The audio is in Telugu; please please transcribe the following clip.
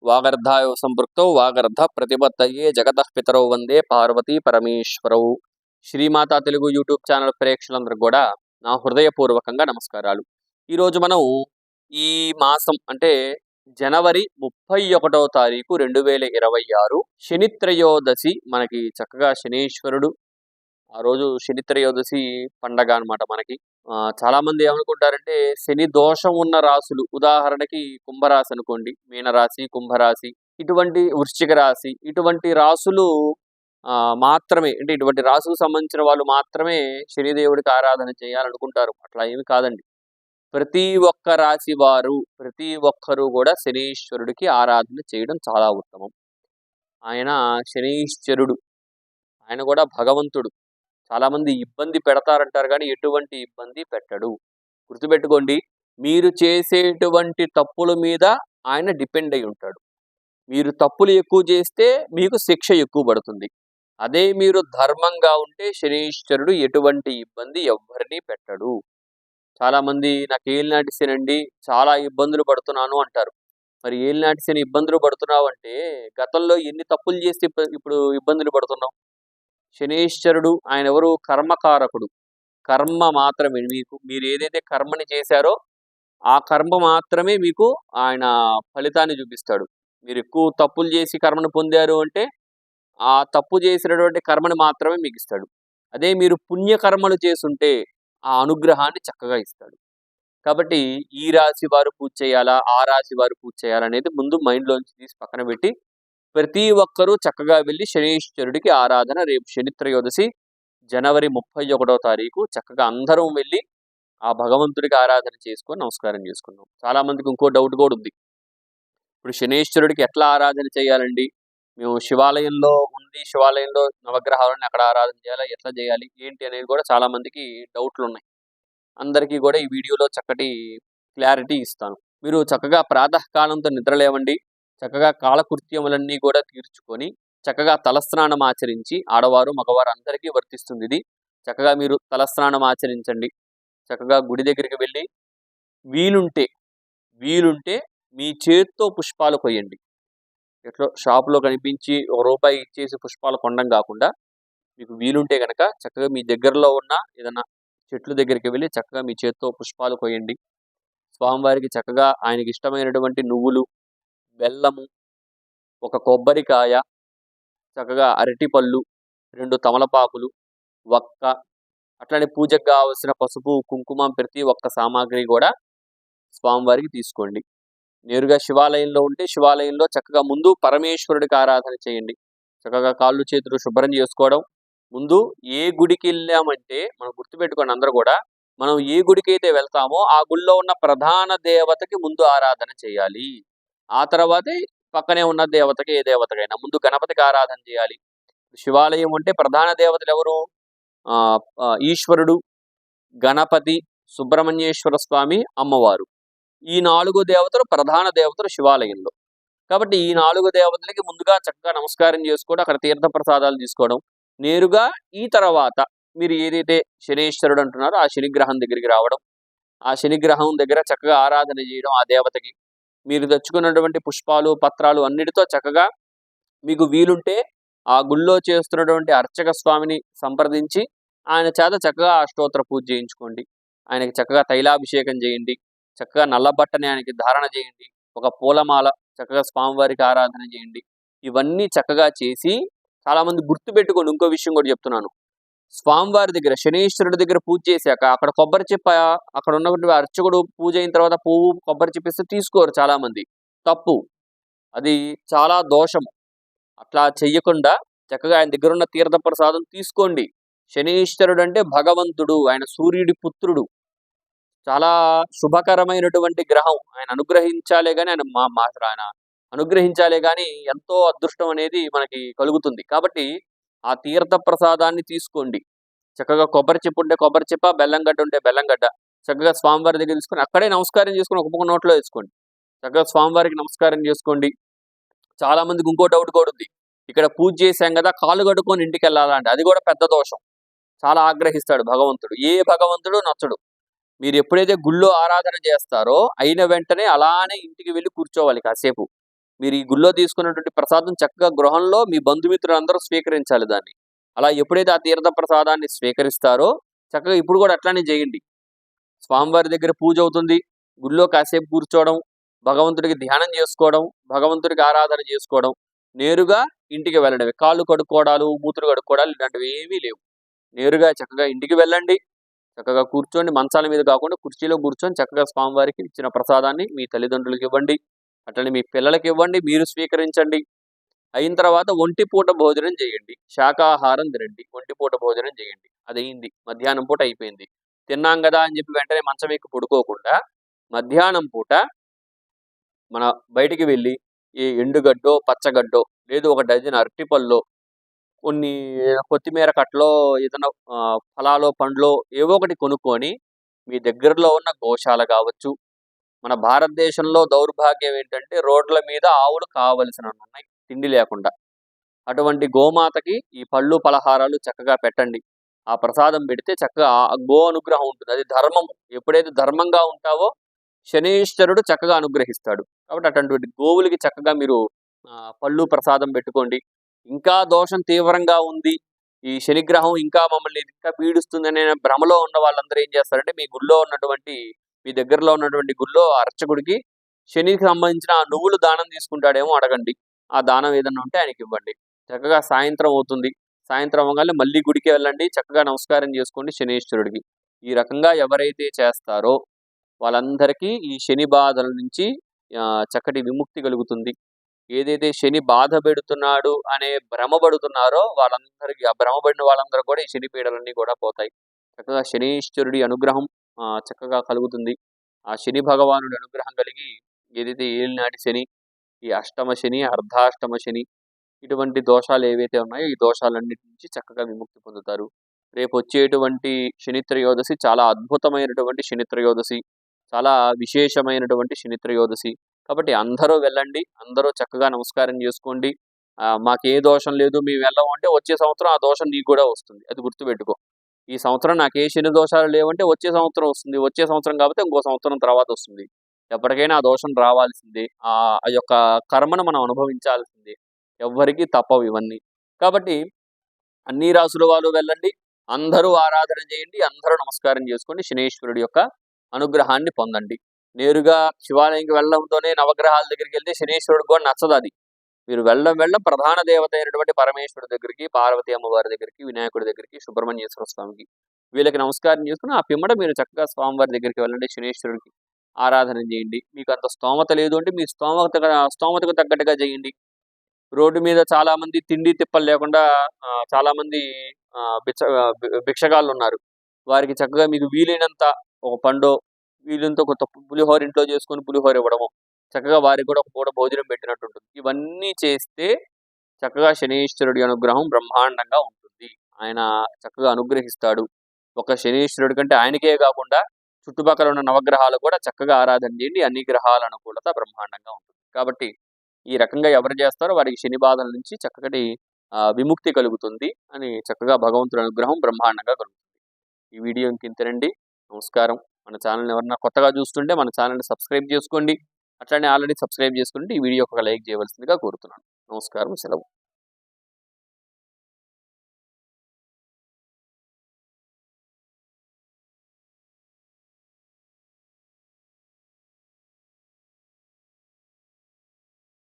వాగర్ధాయో సంపృక్తౌ వాగర్ధ ప్రతిపత్తయే జగతః పితరౌ వందే పార్వతీ పరమేశ్వరౌ. శ్రీమాతా తెలుగు యూట్యూబ్ ఛానల్ ప్రేక్షకులందరికీ కూడా నా హృదయపూర్వకంగా నమస్కారాలు. ఈరోజు మనం ఈ మాసం అంటే జనవరి 31వ తారీఖు 2026 శని త్రయోదశి. మనకి చక్కగా శనీశ్వరుడు ఆ రోజు శని త్రయోదశి పండగ అనమాట. మనకి చాలా మంది ఏమనుకుంటారంటే శని దోషం ఉన్న రాసులు, ఉదాహరణకి కుంభరాశి అనుకోండి, మీనరాశి, కుంభరాశి, ఇటువంటి వృశ్చిక రాశి, ఇటువంటి రాసులు మాత్రమే, అంటే ఇటువంటి రాసుకు సంబంధించిన వాళ్ళు మాత్రమే శనిదేవుడికి ఆరాధన చేయాలనుకుంటారు. అట్లా ఏమి కాదండి. ప్రతి ఒక్క రాశి వారు, ప్రతి ఒక్కరూ కూడా శనీశ్వరుడికి ఆరాధన చేయడం చాలా ఉత్తమం. ఆయన శనీశ్వరుడు, ఆయన కూడా భగవంతుడు. చాలా మంది ఇబ్బంది పెడతారంటారు కానీ ఎటువంటి ఇబ్బంది పెట్టడు. గుర్తుపెట్టుకోండి, మీరు చేసేటువంటి తప్పుల మీద ఆయన డిపెండ్ అయి ఉంటాడు. మీరు తప్పులు ఎక్కువ చేస్తే మీకు శిక్ష ఎక్కువ పడుతుంది. అదే మీరు ధర్మంగా ఉంటే శనీశ్వరుడు ఎటువంటి ఇబ్బంది ఎవ్వరినీ పెట్టడు. చాలా మంది నాకు ఏలినాటి శని అండి, చాలా ఇబ్బందులు పడుతున్నాను అంటారు. మరి ఏలినాటి శని ఇబ్బందులు పడుతున్నావు అంటే గతంలో ఎన్ని తప్పులు చేసి ఇప్పుడు ఇబ్బందులు పడుతున్నావు? శనీశ్వరుడు ఆయన ఎవరు? కర్మకారకుడు. కర్మ మాత్రమే మీరు ఏదైతే కర్మని చేశారో ఆ కర్మ మాత్రమే మీకు ఆయన ఫలితాన్ని చూపిస్తాడు. మీరు ఎక్కువ తప్పులు చేసి కర్మను పొందారు అంటే ఆ తప్పు చేసినటువంటి కర్మని మాత్రమే మీకు ఇస్తాడు. అదే మీరు పుణ్యకర్మలు చేసుంటే ఆ అనుగ్రహాన్ని చక్కగా ఇస్తాడు. కాబట్టి ఈ రాశి వారు పూజ చేయాలా, ఆ రాశి వారు పూజ చేయాలా అనేది ముందు మైండ్లోంచి తీసి పక్కన పెట్టి ప్రతి ఒక్కరూ చక్కగా వెళ్ళి శనీశ్వరుడికి ఆరాధన రేపు శని త్రయోదశి జనవరి 31వ తారీఖు చక్కగా అందరం వెళ్ళి ఆ భగవంతుడికి ఆరాధన చేసుకొని నమస్కారం చేసుకున్నాం. చాలా మందికి ఇంకో డౌట్ కూడా ఉంది. ఇప్పుడు శనీశ్వరుడికి ఎట్లా ఆరాధన చేయాలండి? మేము శివాలయంలో ఉండి శివాలయంలో నవగ్రహాలను ఎక్కడ ఆరాధన చేయాలా, ఎట్లా చేయాలి, ఏంటి అనేది కూడా చాలా మందికి డౌట్లు ఉన్నాయి. అందరికీ కూడా ఈ వీడియోలో చక్కటి క్లారిటీ ఇస్తాను. మీరు చక్కగా ప్రాతకాలంతో నిద్రలేవండి. చక్కగా కాలకృత్యములన్నీ కూడా తీర్చుకొని చక్కగా తలస్నానం ఆచరించి, ఆడవారు మగవారు అందరికీ వర్తిస్తుంది ఇది. చక్కగా మీరు తలస్నానం ఆచరించండి. చక్కగా గుడి దగ్గరికి వెళ్ళి వీలుంటే మీ చేత్తో పుష్పాలు కొయ్యండి. ఎట్లా షాపులో కనిపించి ₹1 ఇచ్చేసి పుష్పాలు కొనడం కాకుండా మీకు వీలుంటే కనుక చక్కగా మీ దగ్గరలో ఉన్న ఏదైనా చెట్లు దగ్గరికి వెళ్ళి చక్కగా మీ చేత్తో పుష్పాలు కొయ్యండి. స్వామివారికి చక్కగా ఆయనకి ఇష్టమైనటువంటి నువ్వులు, బెల్లము, ఒక కొబ్బరికాయ, చక్కగా అరటిపళ్ళు, 2 తమలపాకులు, వక్క, అట్లానే పూజకు కావలసిన పసుపు, కుంకుమ, ప్రతి ఒక్క సామాగ్రి కూడా స్వామివారికి తీసుకోండి. నేరుగా శివాలయంలో ఉంటే శివాలయంలో చక్కగా ముందు పరమేశ్వరుడికి ఆరాధన చేయండి. చక్కగా కాళ్ళు చేతులు శుభ్రం చేసుకోవడం. ముందు ఏ గుడికి వెళ్ళామంటే మనం గుర్తుపెట్టుకోండి అందరూ కూడా, మనం ఏ గుడికి అయితే వెళ్తామో ఆ గుడిలో ఉన్న ప్రధాన దేవతకి ముందు ఆరాధన చేయాలి. ఆ తర్వాతే పక్కనే ఉన్న దేవతకి, ఏ దేవతకైనా ముందు గణపతికి ఆరాధన చేయాలి. శివాలయం అంటే ప్రధాన దేవతలు ఎవరు? ఈశ్వరుడు, గణపతి, సుబ్రహ్మణ్యేశ్వర స్వామి, అమ్మవారు. ఈ 4 దేవతలు ప్రధాన దేవతలు శివాలయంలో. కాబట్టి ఈ 4 దేవతలకి ముందుగా చక్కగా నమస్కారం చేసుకోవడం, అక్కడ తీర్థ ప్రసాదాలు తీసుకోవడం. నేరుగా ఈ తర్వాత మీరు ఏదైతే శనీశ్వరుడు అంటున్నారో ఆ శనిగ్రహం దగ్గరికి రావడం, ఆ శనిగ్రహం దగ్గర చక్కగా ఆరాధన చేయడం. ఆ దేవతకి మీరు తెచ్చుకున్నటువంటి పుష్పాలు, పత్రాలు అన్నిటితో చక్కగా మీకు వీలుంటే ఆ గుళ్ళో చేస్తున్నటువంటి అర్చక స్వామిని సంప్రదించి ఆయన చేత చక్కగా అష్టోత్తర పూజ చేయించుకోండి. ఆయనకి చక్కగా తైలాభిషేకం చేయండి. చక్కగా నల్ల బట్టని ఆయనకి ధారణ చేయండి. ఒక పూలమాల చక్కగా స్వామివారికి ఆరాధన చేయండి. ఇవన్నీ చక్కగా చేసి, చాలామంది గుర్తుపెట్టుకోండి, ఇంకో విషయం కూడా చెప్తున్నాను. స్వామివారి దగ్గర శనీశ్వరుడి దగ్గర పూజ చేశాక అక్కడ కొబ్బరి చిప్ప, అక్కడ ఉన్నటువంటి అర్చకుడు పూజ అయిన తర్వాత పువ్వు, కొబ్బరి చిప్పిస్తే తీసుకోరు చాలా మంది. తప్పు, అది చాలా దోషం. అట్లా చెయ్యకుండా చక్కగా ఆయన దగ్గర ఉన్న తీర్థ ప్రసాదం తీసుకోండి. శనీశ్వరుడు అంటే భగవంతుడు, ఆయన సూర్యుడి పుత్రుడు, చాలా శుభకరమైనటువంటి గ్రహం. ఆయన అనుగ్రహించాలే కానీ ఆయన అనుగ్రహించాలే కానీ ఎంతో అదృష్టం అనేది మనకి కలుగుతుంది. కాబట్టి ఆ తీర్థ ప్రసాదాన్ని తీసుకోండి. చక్కగా కొబ్బరి చిప్ప ఉంటే కొబ్బరి చిప్ప, బెల్లం గడ్డ ఉంటే బెల్లం గడ్డ చక్కగా స్వామివారి దగ్గర తీసుకొని అక్కడే నమస్కారం చేసుకొని ఒక పక్క నోట్లో వేసుకోండి. చక్కగా స్వామివారికి నమస్కారం చేసుకోండి. చాలా మందికి ఇంకో డౌట్ కూడా ఉంది. ఇక్కడ పూజ చేశాం కదా, కాళ్ళు కడుక్కొని ఇంటికి వెళ్ళాలంటే అది కూడా పెద్ద దోషం. చాలా ఆగ్రహిస్తాడు భగవంతుడు. ఏ భగవంతుడు నచ్చడు. మీరు ఎప్పుడైతే గుళ్ళో ఆరాధన చేస్తారో అయిన వెంటనే అలానే ఇంటికి వెళ్ళి కూర్చోవాలి కాసేపు. మీరు ఈ గుళ్ళో తీసుకున్నటువంటి ప్రసాదం చక్కగా గృహంలో మీ బంధుమిత్రులందరూ స్వీకరించాలి దాన్ని. అలా ఎప్పుడైతే ఆ తీర్థ ప్రసాదాన్ని స్వీకరిస్తారో చక్కగా ఇప్పుడు కూడా అట్లానే చేయండి. స్వామివారి దగ్గర పూజ అవుతుంది. గుడిలో కాసేపు కూర్చోవడం, భగవంతుడికి ధ్యానం చేసుకోవడం, భగవంతుడికి ఆరాధన చేసుకోవడం, నేరుగా ఇంటికి వెళ్ళడమే. కాళ్ళు కడుక్కోవడాలు, మూతులు కడుక్కోవడాలు ఇలాంటివి ఏమీ లేవు. నేరుగా చక్కగా ఇంటికి వెళ్ళండి. చక్కగా కూర్చోండి. మంచాల మీద కాకుండా కుర్చీలో కూర్చొని చక్కగా స్వామివారికి ఇచ్చిన ప్రసాదాన్ని మీ తల్లిదండ్రులకు ఇవ్వండి. అట్లనే మీ పిల్లలకి ఇవ్వండి. మీరు స్వీకరించండి. అయిన తర్వాత ఒంటి పూట భోజనం చేయండి. శాకాహారం తినండి. ఒంటి పూట భోజనం చేయండి. అదయింది. మధ్యాహ్నం పూట అయిపోయింది. తిన్నాం గదా అని చెప్పి వెంటనే మంచం ఎక్కి పడుకోకుండా మధ్యాహ్నం పూట మన బయటికి వెళ్ళి ఈ ఎండుగడ్డో, పచ్చగడ్డో లేదు ఒక డజన్ అరటిపళ్ళో, కొన్ని కొత్తిమీర కట్టలో ఏదైనా ఫలాలో, పండ్లో ఏవో ఒకటి కొనుక్కొని మీ దగ్గరలో ఉన్న గోశాల కావచ్చు. మన భారతదేశంలో దౌర్భాగ్యం ఏంటంటే రోడ్ల మీద ఆవులు కావలసినన్నున్నాయి తిండి లేకుండా. అటువంటి గోమాతకి ఈ పళ్ళు, పలహారాలు చక్కగా పెట్టండి. ఆ ప్రసాదం పెడితే చక్కగా ఆ గో అనుగ్రహం ఉంటుంది. అది ధర్మము. ఎప్పుడైతే ధర్మంగా ఉంటావో శనీశ్వరుడు చక్కగా అనుగ్రహిస్తాడు. కాబట్టి అటువంటి గోవులకి చక్కగా మీరు పళ్ళు, ప్రసాదం పెట్టుకోండి. ఇంకా దోషం తీవ్రంగా ఉంది, ఈ శనిగ్రహం ఇంకా మమ్మల్ని ఇంకా పీడిస్తుందనే భ్రమలో ఉన్న వాళ్ళందరూ ఏం చేస్తారంటే మీ గుళ్ళో ఉన్నటువంటి మీ దగ్గరలో ఉన్నటువంటి గుళ్ళో అర్చకుడికి శనికి సంబంధించిన ఆ నువ్వులు దానం తీసుకుంటాడేమో అడగండి. ఆ దానం ఏదన్నా ఉంటే ఆయనకి ఇవ్వండి. చక్కగా సాయంత్రం అవుతుంది. సాయంత్రం అవ్వగానే మళ్ళీ గుడికి వెళ్ళండి. చక్కగా నమస్కారం చేసుకోండి శనీశ్వరుడికి. ఈ రకంగా ఎవరైతే చేస్తారో వాళ్ళందరికీ ఈ శని బాధల నుంచి చక్కటి విముక్తి కలుగుతుంది. ఏదైతే శని బాధ పెడుతున్నాడు అనే భ్రమపడుతున్నారో వాళ్ళందరికీ ఆ భ్రమపడిన వాళ్ళందరూ కూడా ఈ శని పీడలన్నీ కూడా పోతాయి. చక్కగా శనీశ్వరుడి అనుగ్రహం చక్కగా కలుగుతుంది. ఆ శని భగవానుడి అనుగ్రహం కలిగి ఏదైతే ఏలినాటి శని, ఈ అష్టమ శని, అర్ధాష్టమ శని ఇటువంటి దోషాలు ఏవైతే ఉన్నాయో ఈ దోషాలన్నిటి నుంచి చక్కగా విముక్తి పొందుతారు. రేపు వచ్చేటువంటి శని త్రయోదశి చాలా అద్భుతమైనటువంటి శని త్రయోదశి. చాలా విశేషమైనటువంటి శని త్రయోదశి. కాబట్టి అందరూ వెళ్ళండి. అందరూ చక్కగా నమస్కారం చేసుకోండి. మాకే దోషం లేదు మేము వెళ్ళము అంటే వచ్చే సంవత్సరం ఆ దోషం నీకు కూడా వస్తుంది. అది గుర్తుపెట్టుకో. ఈ సంవత్సరం నాకు ఏ శని దోషాలు లేవంటే వచ్చే సంవత్సరం వస్తుంది. వచ్చే సంవత్సరం కాకపోతే ఇంకో సంవత్సరం తర్వాత వస్తుంది. ఎప్పటికైనా ఆ దోషం రావాల్సిందే. ఆ యొక్క కర్మను మనం అనుభవించాల్సిందే. ఎవ్వరికీ తప్పవు ఇవన్నీ. కాబట్టి అన్ని రాసుల వాళ్ళు వెళ్ళండి. అందరూ ఆరాధన చేయండి. అందరూ నమస్కారం చేసుకోండి. శనీశ్వరుడి యొక్క అనుగ్రహాన్ని పొందండి. నేరుగా శివాలయంకి వెళ్ళడంతోనే నవగ్రహాల దగ్గరికి వెళ్తే శనీశ్వరుడికి కూడా నచ్చదు అది. మీరు వెళ్ళడం ప్రధాన దేవత అయినటువంటి పరమేశ్వరుడి దగ్గరికి, పార్వతీ అమ్మవారి దగ్గరికి, వినాయకుడి దగ్గరికి, సుబ్రహ్మణ్యేశ్వర స్వామికి వీళ్ళకి నమస్కారం చేసుకుని ఆ పిమ్మట మీరు చక్కగా స్వామివారి దగ్గరికి వెళ్ళండి. శనీశ్వరుడికి ఆరాధన చేయండి. మీకు అంత స్తోమత లేదు అంటే మీ స్తోమతకు తగ్గట్టుగా చేయండి. రోడ్డు మీద చాలా మంది తిండి తిప్పలు లేకుండా చాలా మంది భిక్షగాళ్ళు ఉన్నారు. వారికి చక్కగా మీకు వీలైనంత ఒక పండో, వీలైనంత కొంత పులిహోర ఇంట్లో చేసుకొని పులిహోర ఇవ్వడము. చక్కగా వారికి కూడా ఒక పూట భోజనం పెట్టినట్టు ఉంటుంది. ఇవన్నీ చేస్తే చక్కగా శనీశ్వరుడి అనుగ్రహం బ్రహ్మాండంగా ఉంటుంది. ఆయన చక్కగా అనుగ్రహిస్తాడు. ఒక శనీశ్వరుడి కంటే ఆయనకే కాకుండా చుట్టుపక్కల ఉన్న నవగ్రహాలు కూడా చక్కగా ఆరాధన చేయండి. అన్ని గ్రహాల అనుకూలత బ్రహ్మాండంగా ఉంటుంది. కాబట్టి ఈ రకంగా ఎవరు చేస్తారో వారికి శని బాధల నుంచి చక్కటి విముక్తి కలుగుతుంది అని చక్కగా భగవంతుడి అనుగ్రహం బ్రహ్మాండంగా కలుగుతుంది. ఈ వీడియో ఇంకింతేనండి. నమస్కారం. మన ఛానల్ని ఎవరన్నా కొత్తగా చూస్తుంటే మన ఛానల్ని సబ్స్క్రైబ్ చేసుకోండి. అట్లనే ఆల్రెడీ సబ్స్క్రైబ్ చేసుకుంటే ఈ వీడియోకి ఒక లైక్ చేయవలసిందిగా కోరుతున్నాను. నమస్కారం. సెలవు.